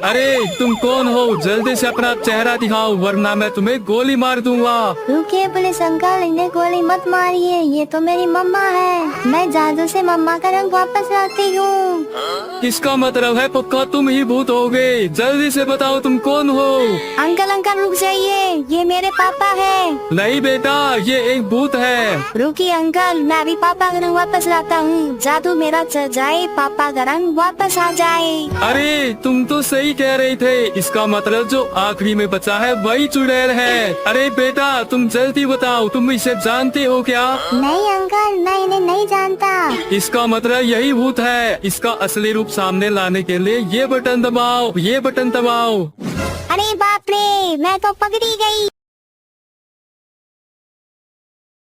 अरे तुम कौन हो? जल्दी से अपना चेहरा दिखाओ वरना मैं तुम्हें गोली मार दूंगा। रुकिए पुलिस अंकल, इन्हें गोली मत मारिए, ये तो मेरी मम्मा है। मैं जादू से मम्मा का रंग वापस लाती हूँ। इसका मतलब है पक्का तुम ही भूत होगे। जल्दी से बताओ तुम कौन हो? अंकल रुक जाइए, ये मेरे पापा है। नहीं बेटा, ये एक भूत है। रुकिए अंकल, मैं अभी पापा का रंग वापस लाता हूँ। जादू मेरा चल जाए, पापा का रंग वापस आ जाए। अरे तुम तो सही कह रहे थे। इसका मतलब जो आखिरी में बचा है वही चुड़ैल है। अरे बेटा तुम जल्दी बताओ, तुम इसे जानते हो क्या? नहीं अंकल, मैं इन्हें नहीं जानता। इसका मतलब यही भूत है। इसका असली रूप सामने लाने के लिए ये बटन दबाओ, ये बटन दबाओ। अरे बाप रे, मैं तो पकड़ी गई।